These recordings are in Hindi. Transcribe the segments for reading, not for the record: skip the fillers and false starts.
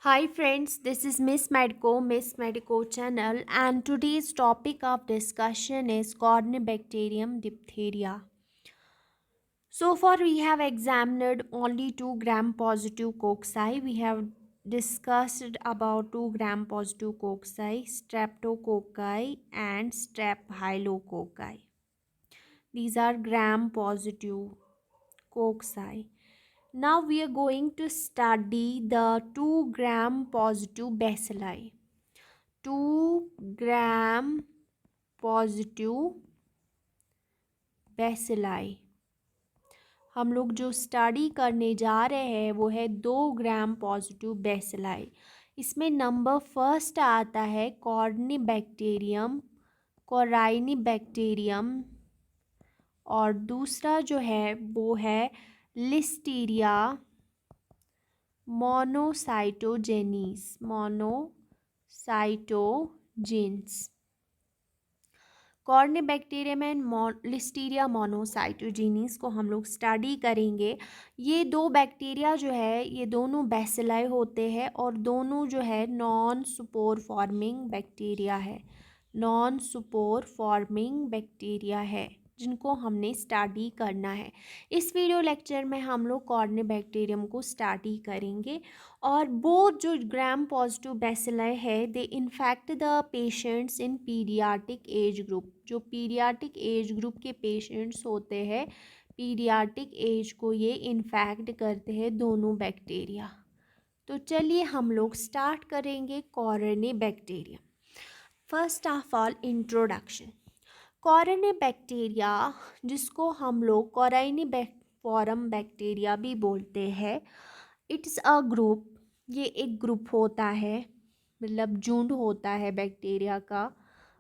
Hi friends, this is Miss Medico channel, and today's topic of discussion is Corynebacterium diphtheria. So far we have examined only 2 gram positive cocci. We have discussed about 2 gram positive cocci, streptococci and strephyllococci. These are gram positive cocci. Now we are going to study the 2 gram positive bacilli. 2 gram positive bacilli हम लोग जो स्टडी करने जा रहे हैं वो है 2 ग्राम पॉजिटिव बेसिलाई। इसमें नंबर फर्स्ट आता है कॉर्निबैक्टीरियम कोराइनिबैक्टीरियम और दूसरा जो है वो है लिस्टीरिया मोनोसाइटोजेंस। कॉर्निबैक्टीरियम एंड लिस्टीरिया मोनोसाइटोजेनिस को हम लोग स्टडी करेंगे। ये दो बैक्टीरिया जो है ये दोनों बेसिलाई होते हैं और दोनों जो है नॉन स्पोर फॉर्मिंग बैक्टीरिया है जिनको हमने स्टडी करना है। इस वीडियो लेक्चर में हम लोग कॉर्निबैक्टीरियम को स्टडी करेंगे और बोथ जो ग्राम पॉजिटिव बेसिलाई है they infect the patients in paediatric age group. जो पीडियाट्रिक एज ग्रुप के पेशेंट्स होते हैं पीडियाट्रिक एज को ये इन्फेक्ट करते हैं दोनों बैक्टीरिया। तो चलिए हम लोग स्टार्ट करेंगे corynebacterium. First of all introduction. Corynebacteria जिसको हम लोग कोराइनिफॉरम बैक्टीरिया भी बोलते हैं, इट्स अ ग्रुप। ये एक ग्रुप होता है, मतलब झुंड होता है बैक्टीरिया का।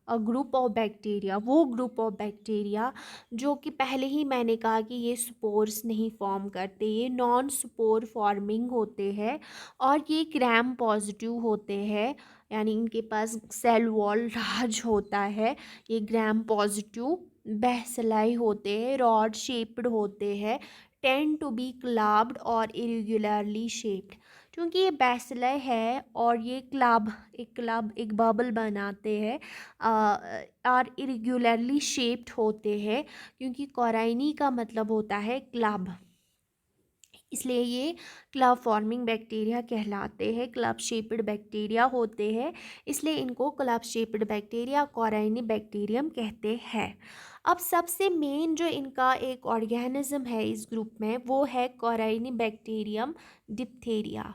अ ग्रुप ऑफ बैक्टीरिया, वो ग्रुप ऑफ बैक्टीरिया जो कि पहले ही मैंने कहा कि ये स्पोर्स नहीं फॉर्म करते, ये नॉन स्पोर फॉर्मिंग होते हैं और ये ग्राम पॉजिटिव होते हैं, यानी इनके पास सेल वॉल लार्ज होता है। ये ग्राम पॉजिटिव बेसिलाई होते हैं, रॉड शेप्ड होते हैं, टेंड टू बी क्लब्ड और इरेगुलरली शेप्ड। क्योंकि ये बेसिलाई है और ये एक बबल बनाते हैं और इरेगुलरली शेप्ड होते हैं, क्योंकि कोराइनी का मतलब होता है क्लब, इसलिए ये क्लब फॉर्मिंग बैक्टीरिया कहलाते हैं। क्लब शेप्ड बैक्टीरिया होते हैं, इसलिए इनको क्लब शेप्ड बैक्टीरिया कोराइनी बैक्टीरियम कहते हैं। अब सबसे मेन जो इनका एक ऑर्गेनिज्म है इस ग्रुप में वो है कोराइनी बैक्टीरियम डिप्थेरिया।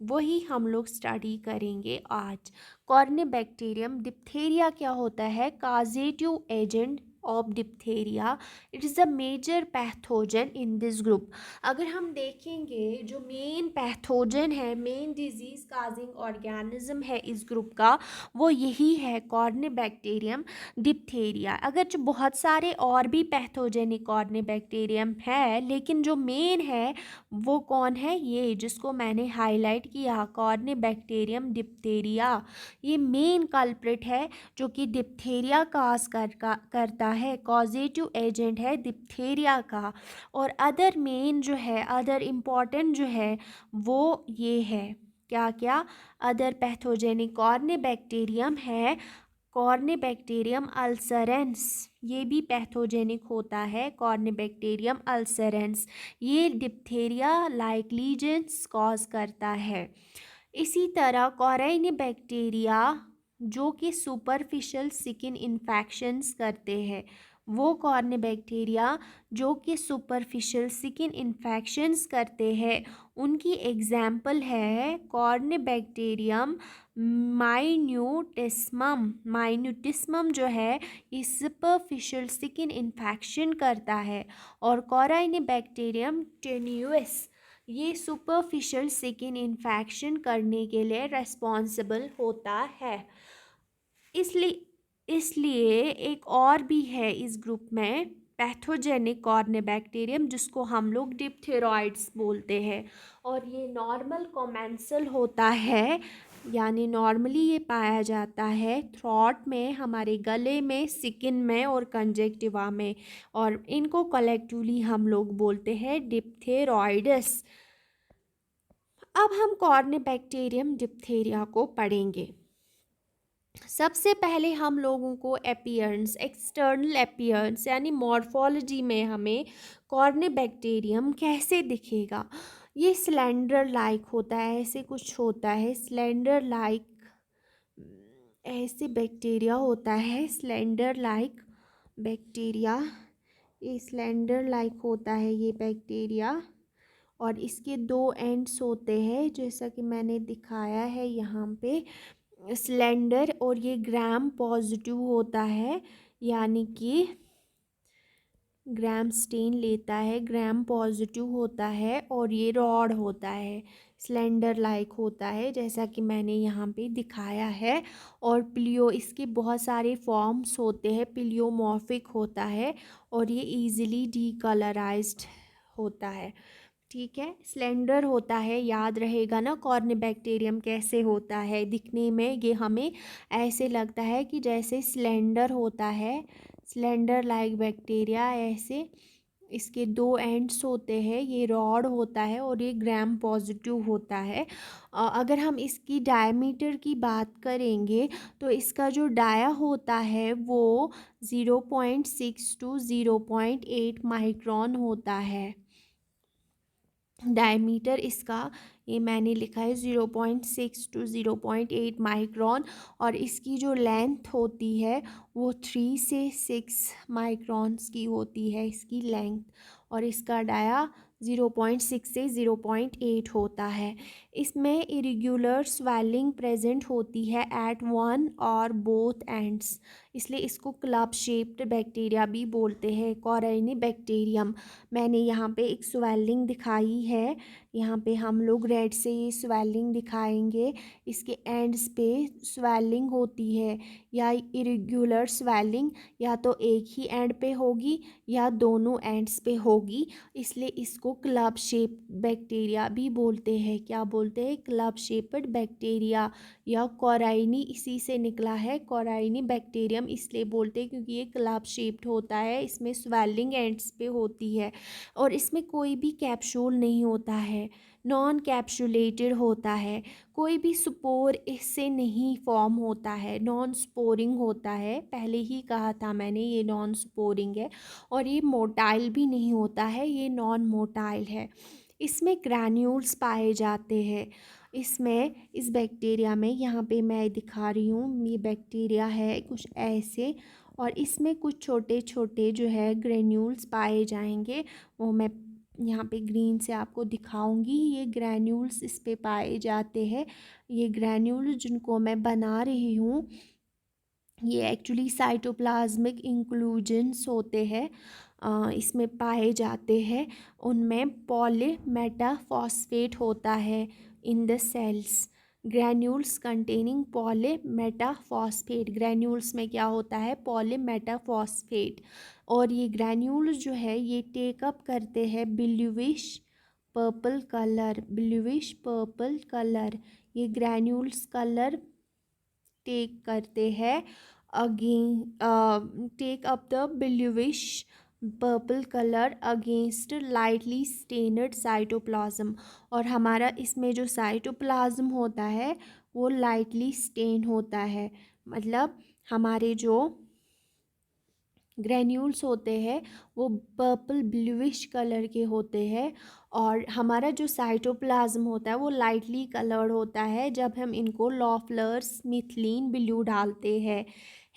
वही हम लोग स्टडी करेंगे आज। कॉर्निबैक्टीरियम डिप्थेरिया क्या होता है? Causative agent of diphtheria, it is the major pathogen in this group. अगर हम देखेंगे जो मेन पैथोजन है, मेन डिजीज काजिंग ऑर्गेनिज्म है इस ग्रुप का, वो यही है कॉर्निबैक्टीरियम डिप्थेरिया। अगर जो बहुत सारे और भी पैथोजेनिक कॉर्निबैक्टीरियम है, लेकिन जो मेन है वो कौन है? ये जिसको मैंने हाईलाइट किया, कॉर्निबैक्टीरियम डिप्थेरिया। ये मेन कल्प्रिट है जो कि डिप्थेरिया काज करता है, कॉजेटिव एजेंट है डिप्थेरिया का। और अदर मेन जो है, अदर इम्पॉर्टेंट जो है वो ये है, क्या क्या अदर पैथोजेनिक कॉर्निबैक्टीरियम है। कॉर्निबैक्टीरियम अल्सरेंस, ये भी पैथोजेनिक होता है, कॉर्निबैक्टीरियम अल्सरेंस। ये डिप्थेरिया लाइक लीजेंस कॉज करता है। इसी तरह कॉर्निबैक्टीरिया जो कि सुपरफिशियल स्किन इन्फेक्शंस करते हैं, वो कॉर्निबैक्टीरिया जो कि सुपरफिशियल स्किन इन्फेक्शंस करते हैं, उनकी एग्जाम्पल है कॉर्निबैक्टीरियम माइन्यूटिस्मम जो है ये सुपरफिशियल स्किन इन्फेक्शन करता है। और कॉर्निबैक्टीरियम टेन्यूस ये सुपरफिशियल स्किन इन्फेक्शन करने के लिए रेस्पॉन्सिबल होता है। इसलिए एक और भी है इस ग्रुप में पैथोजेनिक कॉर्निबैक्टीरियम जिसको हम लोग डिप्थेरॉइड्स बोलते हैं, और ये नॉर्मल कोमेंसल होता है, यानी नॉर्मली ये पाया जाता है थ्रॉट में, हमारे गले में, स्किन में और कंजक्टिवा में, और इनको कलेक्टिवली हम लोग बोलते हैं डिप्थेरॉइड्स। अब हम कॉर्निबैक्टीरियम डिप्थीरिया को पढ़ेंगे। सबसे पहले हम लोगों को अपीयरेंस, एक्सटर्नल अपीयरेंस यानी मॉर्फोलॉजी में हमें कॉर्निबैक्टीरियम कैसे दिखेगा। ये सिलेंडर लाइक होता है, ऐसे कुछ होता है, सिलेंडर लाइक ऐसे बैक्टीरिया होता है, सिलेंडर लाइक बैक्टीरिया, ये सिलेंडर लाइक होता है ये बैक्टीरिया, और इसके दो एंड्स होते हैं जैसा कि मैंने दिखाया है यहाँ पे, सिलेंडर, और ये ग्राम पॉजिटिव होता है, यानी कि ग्राम स्टेन लेता है, ग्राम पॉजिटिव होता है, और ये रॉड होता है, सिलेंडर लाइक होता है जैसा कि मैंने यहाँ पे दिखाया है। और प्लियो, इसके बहुत सारे फॉर्म्स होते हैं, प्लियोमॉर्फिक होता है, और ये इजीली डीकलराइज्ड होता है। ठीक है, सिलेंडर होता है, याद रहेगा ना कॉर्निबैक्टीरियम कैसे होता है दिखने में। ये हमें ऐसे लगता है कि जैसे सिलेंडर होता है, सिलेंडर लाइक बैक्टीरिया ऐसे, इसके दो एंड्स होते हैं, ये रॉड होता है और ये ग्राम पॉजिटिव होता है। अगर हम इसकी डायमीटर की बात करेंगे तो इसका जो डाया होता है वो 0.6 to 0.8 माइक्रोन होता है। डायमीटर इसका, ये मैंने लिखा है 0.6 to 0.8 माइक्रोन, और इसकी जो लेंथ होती है वो 3 से 6 माइक्रोन्स की होती है इसकी लेंथ, और इसका डाया 0.6 से 0.8 होता है। इसमें इरेगुलर स्वेलिंग प्रेजेंट होती है एट वन और बोथ एंड्स, इसलिए इसको क्लब शेप्ड बैक्टीरिया भी बोलते हैं, कॉर्निबैक्टीरियम। मैंने यहाँ पे एक स्वेलिंग दिखाई है, यहाँ पे हम लोग रेड से ये स्वेलिंग दिखाएंगे, इसके एंड्स पे स्वेलिंग होती है, या इरेगुलर स्वेलिंग या तो एक ही एंड पे होगी या दोनों एंड्स पे होगी, इसलिए इसको क्लब शेप बैक्टीरिया भी बोलते हैं। क्या बोलते हैं? क्लब शेप्ड बैक्टीरिया, या कोराइनी इसी से निकला है, कोराइनी बैक्टीरियम इसलिए बोलते हैं क्योंकि ये क्लब शेप्ड होता है, इसमें स्वेलिंग एंड्स पे होती है, और इसमें कोई भी कैप्सूल नहीं होता है, नॉन कैप्सुलेटेड होता है, कोई भी स्पोर इससे नहीं फॉर्म होता है, नॉन स्पोरिंग होता है, पहले ही कहा था मैंने ये नॉन स्पोरिंग है, और ये मोटाइल भी नहीं होता है, ये नॉन मोटाइल है। इसमें ग्रैन्यूल्स पाए जाते हैं, इसमें इस बैक्टीरिया में, यहाँ पे मैं दिखा रही हूँ, ये बैक्टीरिया है कुछ ऐसे, और इसमें कुछ छोटे छोटे जो है ग्रेन्यूल्स पाए जाएंगे, वो मैं यहाँ पे ग्रीन से आपको दिखाऊंगी। ये ग्रैन्यूल्स इस पे पाए जाते हैं, ये ग्रैन्यूल जिनको मैं बना रही हूँ ये एक्चुअली साइटोप्लाज्मिक इंक्लूजन्स होते हैं, इसमें पाए जाते हैं, उनमें पॉलीमेटाफॉस्फेट होता है in the cells, granules containing polymetaphosphate, granules में क्या होता है? पॉलीमेटाफॉस्फेट, और ये ग्रैन्यूल्स जो है ये टेकअप करते हैं bluish purple colour, bluish purple colour, ये ग्रैन्यूल्स कलर टेक करते हैं again, take up the bluish purple colour against lightly stained cytoplasm, और हमारा इसमें जो साइटोप्लाज्म होता है वो लाइटली स्टेन होता है, मतलब हमारे जो ग्रैन्यूल्स होते हैं वो पर्पल ब्लूइश कलर के होते हैं, और हमारा जो साइटोप्लाज्म होता है वो लाइटली कलर्ड होता है जब हम इनको लॉफलर्स मिथिलीन ब्लू डालते हैं।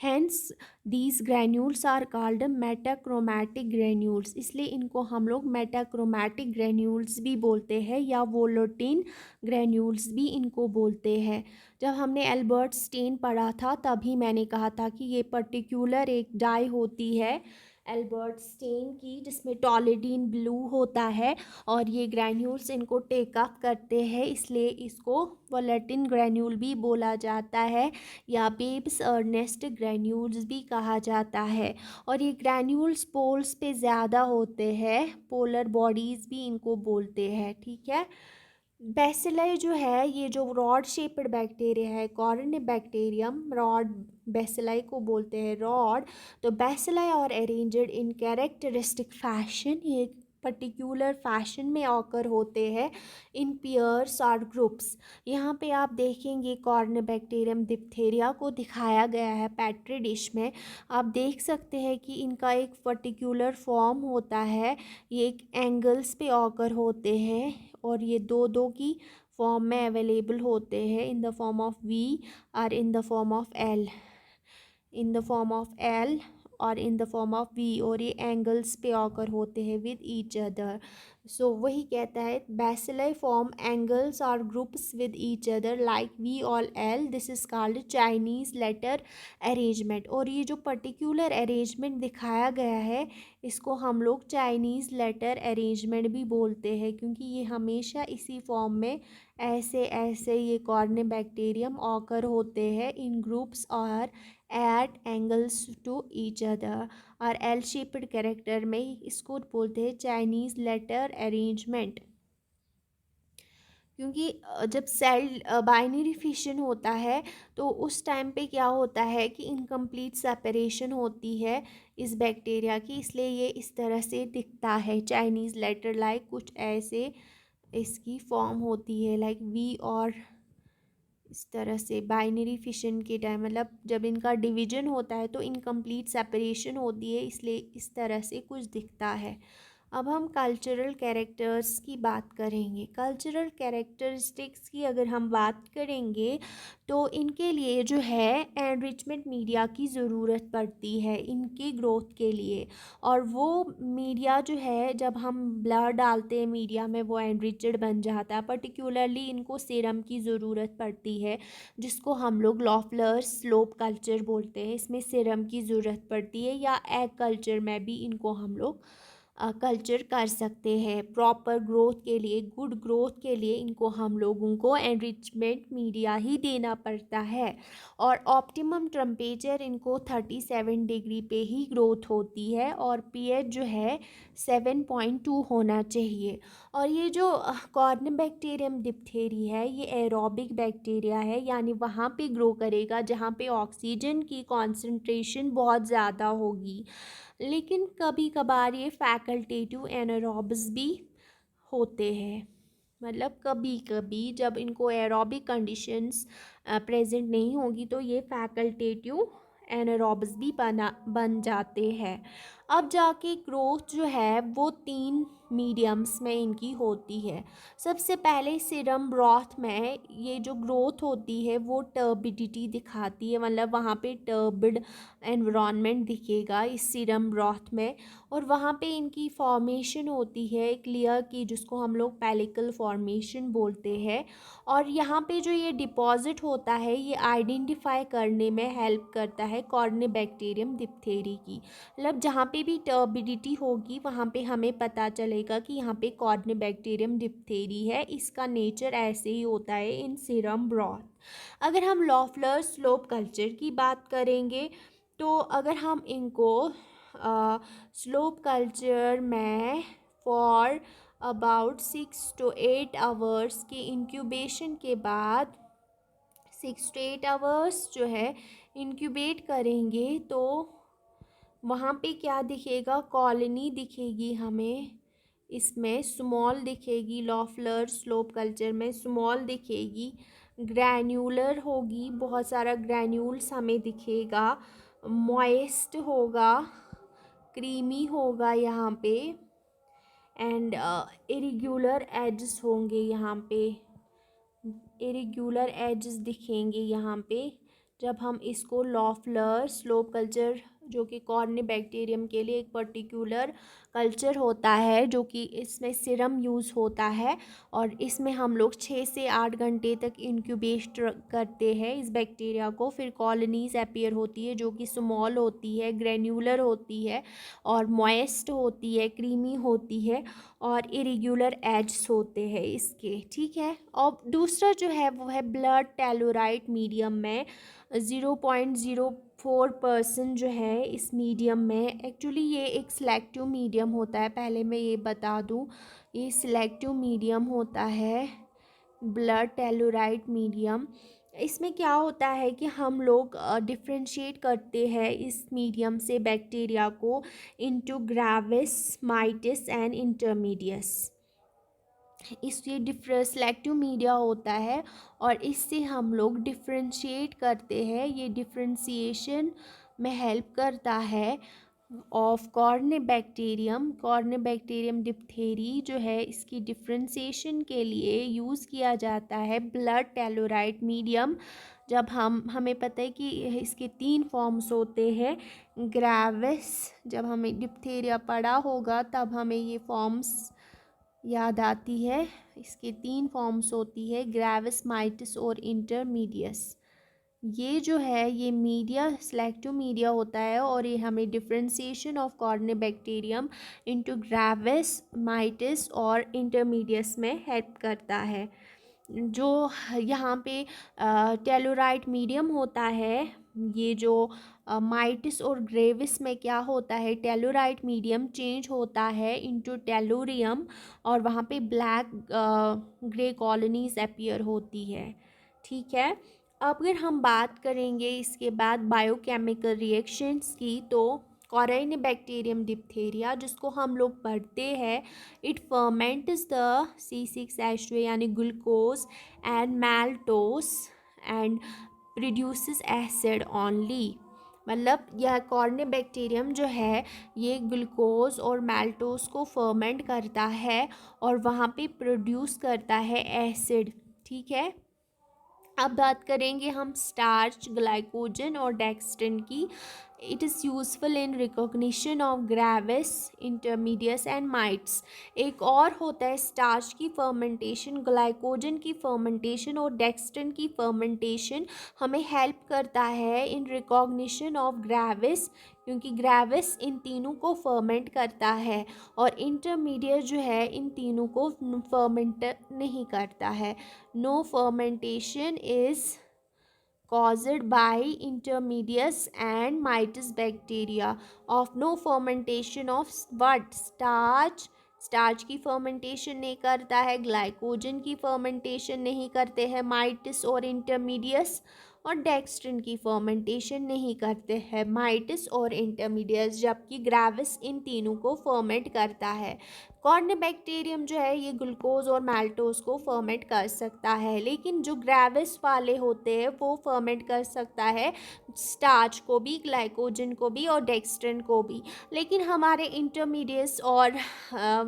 Hence these granules are called metachromatic granules, इसलिए इनको हम लोग मेटाक्रोमैटिक ग्रैन्यूल्स भी बोलते हैं, या वोलोटिन ग्रैन्यूल्स भी इनको बोलते हैं। जब हमने एल्बर्ट स्टेन पढ़ा था तभी मैंने कहा था कि ये पर्टिकुलर एक डाई होती है एल्बर्ट स्टेन की जिसमें टॉलिडीन ब्लू होता है, और ये ग्रैन्यूल्स इनको टेकअप करते हैं, इसलिए इसको वोलेटिन ग्रैन्यूल भी बोला जाता है, या बेब्स अर्नेस्ट ग्रैन्यूल्स भी कहा जाता है। और ये ग्रैन्यूल्स पोल्स पे ज़्यादा होते हैं, पोलर बॉडीज़ भी इनको बोलते हैं। ठीक है, बेसिलाई जो है, ये जो रॉड शेप्ड बैक्टीरिया है कॉर्निबैक्टीरियम, रॉड बेसिलाई को बोलते हैं रॉड, तो बेसिलाई और अरेंज्ड इन कैरेक्टरिस्टिक फैशन, ये पर्टिकुलर फैशन में ऑकर होते हैं इन पेयर्स और ग्रुप्स। यहाँ पे आप देखेंगे कॉर्नबैक्टीरियम डिप्थेरिया को दिखाया गया है पेट्री डिश में। आप देख सकते हैं कि इनका एक पर्टिकुलर फॉर्म होता है, ये एक एंगल्स पे ऑकर होते हैं और ये दो दो की फॉर्म में अवेलेबल होते हैं, in the form of V और in the form of L, in the form of L और in the form of V, और ये एंगल्स पे ऑकर होते हैं विद ईच अदर। सो वही कहता है बैसिलाई फॉर्म एंगल्स और groups with each other like V और L, this is called Chinese letter arrangement. और ये जो पर्टिकुलर अरेंजमेंट दिखाया गया है इसको हम लोग चाइनीज़ लेटर अरेंजमेंट भी बोलते हैं, क्योंकि ये हमेशा इसी फॉर्म में ऐसे ऐसे ये कॉर्नबैक्टीरियम ऑकर होते हैं इन ग्रुप्स और at angles to each other. और एल शेप्ड कैरेक्टर में इसको बोलते हैं चाइनीज़ लेटर अरेंजमेंट। क्योंकि जब सेल बाइनरी फिशन होता है तो उस टाइम पे क्या होता है कि इनकम्प्लीट सेपरेशन होती है इस बैक्टीरिया की, इसलिए ये इस तरह से दिखता है चाइनीज़ लेटर लाइक, कुछ ऐसे इसकी फॉर्म होती है लाइक वी, और इस तरह से बाइनरी फिशन के टाइम मतलब जब इनका डिवीजन होता है तो इनकम्प्लीट सेपरेशन होती है, इसलिए इस तरह से कुछ दिखता है। अब हम कल्चरल कैरेक्टर्स की बात करेंगे। कल्चरल कैरेक्टरिस्टिक्स की अगर हम बात करेंगे तो इनके लिए जो है एनरिचमेंट मीडिया की ज़रूरत पड़ती है इनकी ग्रोथ के लिए, और वो मीडिया जो है जब हम ब्लड डालते हैं मीडिया में वो एनरिचड बन जाता है। पर्टिकुलरली इनको सीरम की ज़रूरत पड़ती है जिसको हम लोग लॉफलर्स स्लोप कल्चर बोलते हैं, इसमें सीरम की ज़रूरत पड़ती है, या एग कल्चर में भी इनको हम लोग कल्चर कर सकते हैं। प्रॉपर ग्रोथ के लिए, गुड ग्रोथ के लिए इनको हम लोगों को एनरिचमेंट मीडिया ही देना पड़ता है, और ऑप्टिमम टेम्परेचर इनको 37 डिग्री पे ही ग्रोथ होती है, और पीएच जो है 7.2 होना चाहिए। और ये जो कॉर्नबैक्टीरियम डिप्थेरी है ये एरोबिक बैक्टीरिया है, यानी वहाँ पे ग्रो करेगा जहाँ पे ऑक्सीजन की कॉन्सेंट्रेशन बहुत ज़्यादा होगी, लेकिन कभी कभार ये फैकल्टेटिव एनारोब्स भी होते हैं। मतलब कभी कभी जब इनको एरोबिक कंडीशंस प्रेजेंट नहीं होगी तो ये फैकल्टेटिव एनारोब्स भी बन जाते हैं। अब जाके ग्रोथ जो है वो 3 मीडियम्स में इनकी होती है। सबसे पहले सीरम ब्रॉथ में ये जो ग्रोथ होती है वो टर्बिडिटी दिखाती है, मतलब वहाँ पे टर्बिड एनवायरनमेंट दिखेगा इस सीरम ब्रॉथ में, और वहाँ पे इनकी फॉर्मेशन होती है एक लेयर की जिसको हम लोग पेलिकल फॉर्मेशन बोलते हैं। और यहाँ पे जो ये डिपॉजिट होता है ये आइडेंटिफाई करने में हेल्प करता है कॉर्नबैक्टीरियम डिप्थेरी की, मतलब जहाँ पे भी टर्बिडिटी होगी वहाँ पे हमें पता चलेगा कि यहाँ पे कॉर्नबैक्टीरियम डिप्थेरी है, इसका नेचर ऐसे ही होता है इन सीरम ब्रॉथ। अगर हम लॉफलर स्लोप कल्चर की बात करेंगे तो अगर हम इनको स्लोप कल्चर में फॉर अबाउट 6 to 8 आवर्स के इंक्यूबेशन के बाद 6 to 8 आवर्स जो है इंक्यूबेट करेंगे तो वहाँ पे क्या दिखेगा, कॉलोनी दिखेगी हमें, इसमें स्मॉल दिखेगी, लॉफलर स्लोप कल्चर में स्मॉल दिखेगी, ग्रैन्यूलर होगी, बहुत सारा ग्रैन्यूल्स हमें दिखेगा, मॉइस्ट होगा, क्रीमी होगा यहाँ पे, एंड इरेगुलर एजेस होंगे यहाँ पे, इरेगुलर एजेस दिखेंगे यहाँ पे जब हम इसको लॉफलर स्लोप कल्चर जो कि कॉर्नबैक्टीरियम के लिए एक पर्टिकुलर कल्चर होता है जो कि इसमें सीरम यूज़ होता है, और इसमें हम लोग 6 से 8 घंटे तक इंक्यूबेट करते हैं इस बैक्टीरिया को। फिर कॉलोनीज अपीयर होती है जो कि स्मॉल होती है, ग्रेन्यूलर होती है और मॉइस्ट होती है, क्रीमी होती है, और इरेगुलर एड्स होते हैं इसके, ठीक है। और दूसरा जो है वो है ब्लड टेलोराइट मीडियम में 0.04% जो है इस मीडियम में। एक्चुअली ये एक सिलेक्टिव मीडियम होता है, पहले मैं ये बता दूँ, ये सिलेक्टिव मीडियम होता है ब्लड टेलोराइट मीडियम। इसमें क्या होता है कि हम लोग डिफ्रेंशिएट करते हैं इस मीडियम से बैक्टीरिया को इनटू ग्रेविस, माइटिस एंड इंटरमीडियस। इसलिए सिलेक्टिव मीडिया होता है और इससे हम लोग डिफ्रेंशिएट करते हैं। ये डिफ्रेंशिएशन में हेल्प करता है ऑफ कॉर्नेबैक्टीरियम डिप्थेरी जो है, इसकी डिफ्रेंशिएशन के लिए यूज़ किया जाता है ब्लड टेलोराइट मीडियम। जब हमें पता है कि इसके 3 फॉर्म्स होते हैं ग्रेविस, जब हमें डिप्थेरिया पढ़ा होगा तब हमें ये फॉर्म्स याद आती है। इसके 3 फॉर्म्स होती है ग्रेविस, माइटिस और इंटरमीडियस। ये जो है ये मीडिया सिलेक्टिव मीडिया होता है और ये हमें डिफ्रेंशिएशन ऑफ कॉर्नेबैक्टीरियम इनटू ग्रेविस, माइटिस और इंटरमीडियस में हेल्प करता है। जो यहाँ पे टेलोराइट मीडियम होता है, ये जो माइटिस और ग्रेविस में क्या होता है, टेलोराइट मीडियम चेंज होता है इनटू टेलोरियम और वहाँ पे ब्लैक ग्रे कॉलोनीज अपीयर होती है। ठीक है, अब अगर हम बात करेंगे इसके बाद बायोकेमिकल रिएक्शंस की, तो कॉर्नेबैक्टीरियम डिप्थेरिया जिसको हम लोग पढ़ते हैं, इट फर्मेंट्स द C6H12 यानी glucose and maltose and produces acid only. मतलब यह कॉर्नेबैक्टीरियम जो है ये ग्लूकोज और मैल्टोस को फर्मेंट करता है और वहाँ पे प्रोड्यूस करता है एसिड। ठीक है, अब बात करेंगे हम स्टार्च, ग्लाइकोजन और डेक्स्ट्रिन की। It is useful in recognition of gravis, intermedius and mitis. एक और होता है स्टार्च की फर्मेंटेशन, ग्लाइकोजन की फर्मेंटेशन और डेक्स्ट्रिन की फर्मेंटेशन हमें हेल्प करता है इन रिकॉग्निशन ऑफ ग्रेविस, क्योंकि ग्रेविस इन तीनों को फर्मेंट करता है और इंटरमीडिएट जो है इन तीनों को फर्मेंट नहीं करता है। No fermentation is caused by intermediates and mitis bacteria of no fermentation of what starch की फर्मेंटेशन नहीं करता है, ग्लाइकोजन की फर्मेंटेशन नहीं करते हैं माइटिस और इंटरमीडियस, और डेक्स्ट्रिन की फर्मेंटेशन नहीं करते हैं माइटिस और इंटरमीडियस, जबकि ग्रेविस इन तीनों को फर्मेंट करता है। कॉर्नेबैक्टीरियम जो है ये ग्लूकोज और मैल्टोज को फर्मेंट कर सकता है, लेकिन जो ग्रेविस वाले होते हैं वो फर्मेंट कर सकता है स्टार्च को भी, ग्लाइकोजन को भी और डेक्स्ट्रिन को भी। लेकिन हमारे इंटरमीडिएट्स और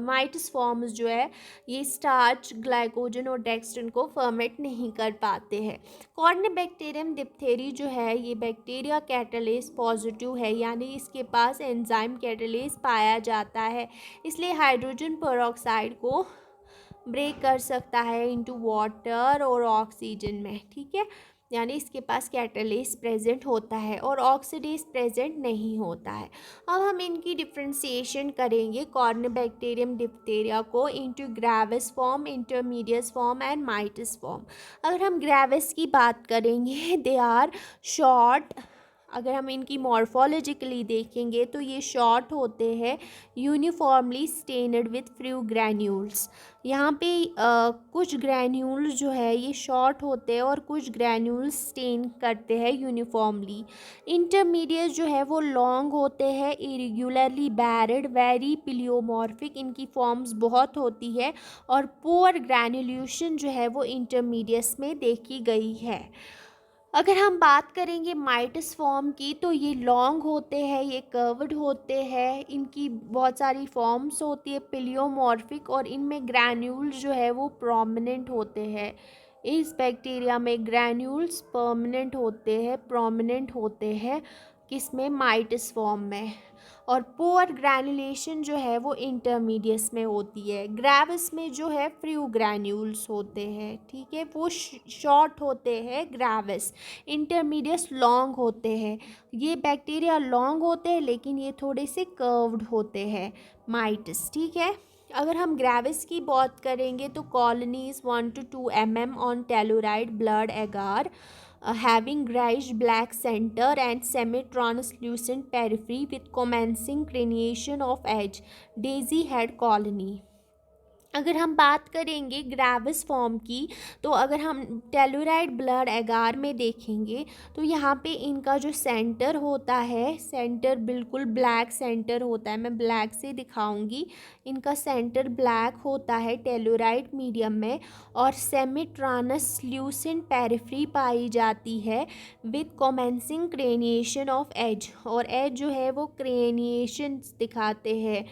माइटिस फॉर्म्स जो है ये स्टार्च, ग्लाइकोजन और डेक्स्ट्रिन को फर्मेंट नहीं कर पाते हैं। कॉर्नेबैक्टीरियम डिप्थेरी जो है ये बैक्टीरिया कैटालेस पॉजिटिव है, यानी इसके पास एंजाइम कैटालेस पाया जाता है, इसलिए हाइड्रोजन पेरोक्साइड को ब्रेक कर सकता है इनटू वाटर और ऑक्सीजन में। ठीक है, यानी इसके पास कैटालेस प्रेजेंट होता है और ऑक्सीडेज प्रेजेंट नहीं होता है। अब हम इनकी डिफ्रेंशिएशन करेंगे कॉर्नेबैक्टीरियम डिप्थेरिया को into gravis form, intermedius form and mitis form. अगर हम ग्रेविस की बात करेंगे, दे आर शॉर्ट। अगर हम इनकी मॉर्फोलॉजिकली देखेंगे तो ये शॉर्ट होते हैं, uniformly stained with few granules. यहाँ पे कुछ ग्रैन्यूल्स जो है ये शॉर्ट होते हैं और कुछ ग्रैन्यूल्स स्टेन करते हैं यूनिफॉर्मली। इंटरमीडिएट जो है वो लॉन्ग होते हैं, इरेगुलरली बैरिड, वेरी पिलियोमॉर्फिक, इनकी फॉर्म्स बहुत होती है और पुअर ग्रैन्युलेशन जो है वो इंटरमीडिएट्स में देखी गई है। अगर हम बात करेंगे माइटिस फॉर्म की, तो ये लॉन्ग होते हैं, ये कर्व्ड होते हैं, इनकी बहुत सारी फॉर्म्स होती है पिलियोमॉर्फिक और इनमें ग्रैन्यूल्स जो है वो प्रोमिनेंट होते हैं। इस बैक्टीरिया में ग्रैन्यूल्स प्रोमिनेंट होते हैं किसमें, माइटिस फॉर्म में, और पुअर ग्रैन्युलेशन जो है वो इंटरमीडिएट्स में होती है। ग्रेविस में जो है फ्यू ग्रैन्यूल्स होते हैं, ठीक है, वो शॉर्ट होते हैं ग्रेविस। इंटरमीडिएट्स लॉन्ग होते हैं, ये बैक्टीरिया लॉन्ग होते हैं लेकिन ये थोड़े से कर्व्ड होते हैं माइटिस। ठीक है, अगर हम ग्रेविस की बात करेंगे तो colonies 1 to 2 mm on tellurite blood agar, having grayish black center and semi-translucent periphery with commencing crenation of edge, daisy head colony। अगर हम बात करेंगे ग्रेविस फॉर्म की, तो अगर हम टेलुराइड ब्लड एगार में देखेंगे तो यहाँ पे इनका जो सेंटर होता है, सेंटर बिल्कुल ब्लैक सेंटर होता है, मैं ब्लैक से दिखाऊंगी। इनका सेंटर ब्लैक होता है टेलुराइड मीडियम में, और सेमी ट्रांसल्यूसेंट पेरिफ्री पाई जाती है विद कॉमेंसिंग क्रेनिएशन ऑफ एज, और एज जो है वो क्रेनिएशन दिखाते हैं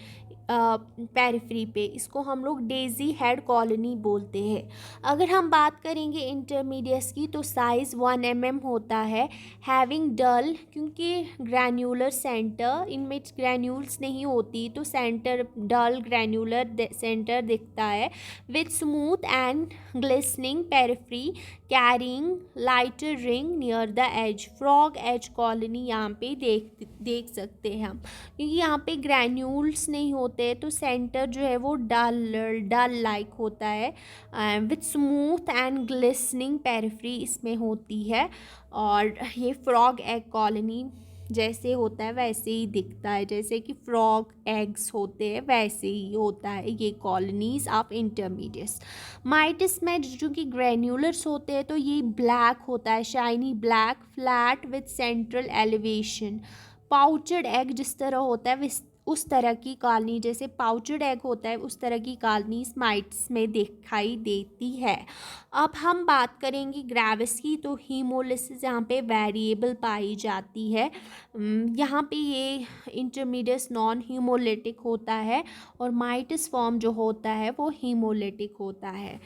पेरिफ्री पे। इसको हम लोग डेजी हेड कॉलोनी बोलते हैं। अगर हम बात करेंगे इंटरमीडियट्स की, तो साइज़ 1 mm होता है, हैविंग डल, क्योंकि ग्रैन्युलर सेंटर, इनमें ग्रैन्यूल्स नहीं होती तो सेंटर डल ग्रैन्युलर सेंटर दिखता है, with smooth and glistening periphery carrying lighter ring near the edge. Frog edge colony यहाँ पे देख सकते हैं हम, क्योंकि यहाँ पे ग्रैन्यूल्स नहीं होते तो सेंटर जो है वो डल लाइक होता है, with smooth and glistening periphery इसमें होती है। और ये फ्रॉग एग कॉलोनी जैसे होता है वैसे ही दिखता है, जैसे कि फ्रॉग एग्स होते हैं वैसे ही होता है ये कॉलोनीज ऑफ इंटरमीडिएट्स। माइटिस में जो कि ग्रैन्युलर्स होते हैं तो ये ब्लैक होता है, shiny black, flat with central elevation. Poached egg जिस तरह होता है उस तरह की कॉलोनी, जैसे पाउचड एग होता है उस तरह की कॉलोनी माइट्स में दिखाई देती है। अब हम बात करेंगे ग्रेविस की, तो हीमोलिसिस यहाँ पे वेरिएबल पाई जाती है। यहाँ पे ये इंटरमीडिएट नॉन हीमोलिटिक होता है, और माइटिस फॉर्म जो होता है वो हीमोलिटिक होता है।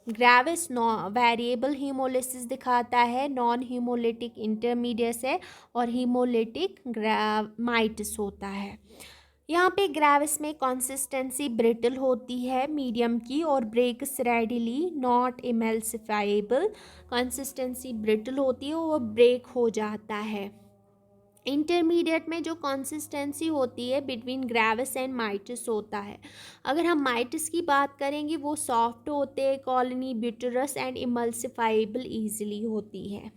ग्रेविस वेरिएबल हीमोलिसिस दिखाता है, नॉन हीमोलिटिक इंटरमीडिएट है, और हीमोलिटिक माइटिस होता है। यहाँ पे ग्रेविस में कंसिस्टेंसी ब्रिटल होती है मीडियम की, और breaks readily, not emulsifiable. Consistency brittle होती है, वो ब्रेक हो जाता है। इंटरमीडिएट में जो कंसिस्टेंसी होती है बिटवीन ग्रेविस एंड माइटिस होता है। अगर हम माइटिस की बात करेंगे वो सॉफ्ट होते हैं, colony butyrous and emulsifiable easily होती है।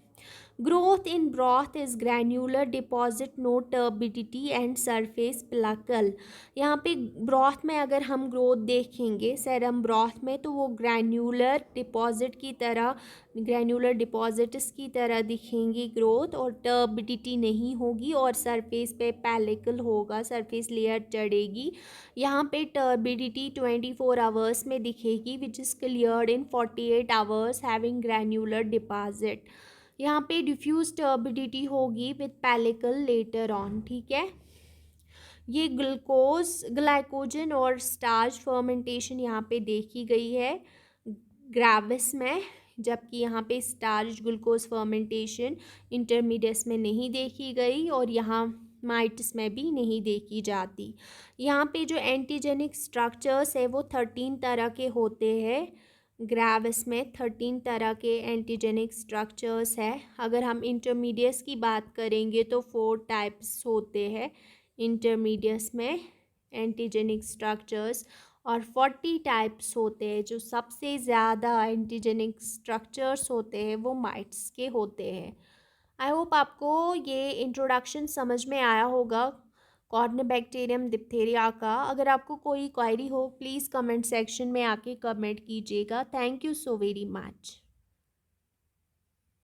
Growth in broth is granular deposit, no turbidity and surface pellicle. यहाँ पे ब्रॉथ में अगर हम ग्रोथ देखेंगे सेरम ब्रॉथ में, तो वो ग्रैन्युलर डिपॉजिट की तरह, ग्रैन्युलर डिपॉजिट्स की तरह दिखेंगी ग्रोथ, और टर्बिडिटी नहीं होगी, और सरफेस पे पैलिकल होगा, सरफेस लेयर चढ़ेगी। यहाँ पे टर्बिडिटी 24 आवर्स में दिखेगी, which is cleared in 48 hours having granular deposit. यहाँ पे डिफ्यूज टर्बिडिटी होगी विथ पैलिकल लेटर ऑन, ठीक है। ये ग्लाइकोजन और स्टार्च फर्मेंटेशन यहाँ पे देखी गई है ग्रेविस में, जबकि यहाँ पे स्टार्च ग्लूकोज फर्मेंटेशन इंटरमीडिएट्स में नहीं देखी गई, और यहाँ माइट्स में भी नहीं देखी जाती। यहाँ पे जो एंटीजेनिक स्ट्रक्चर्स है वो 13 तरह के होते हैं। ग्रेविस में 13 तरह के एंटीजेनिक स्ट्रक्चर्स है। अगर हम इंटरमीडिएट्स की बात करेंगे तो 4 टाइप्स होते हैं इंटरमीडिएट्स में एंटीजेनिक स्ट्रक्चर्स, और 40 टाइप्स होते हैं। जो सबसे ज़्यादा एंटीजेनिक स्ट्रक्चर्स होते हैं वो माइट्स के होते हैं। आई होप आपको ये इंट्रोडक्शन समझ में आया होगा कॉर्नेबैक्टीरियम डिप्थेरिया का। अगर आपको कोई क्वेरी हो प्लीज़ कमेंट सेक्शन में आके कमेंट कीजिएगा। Thank you so very much.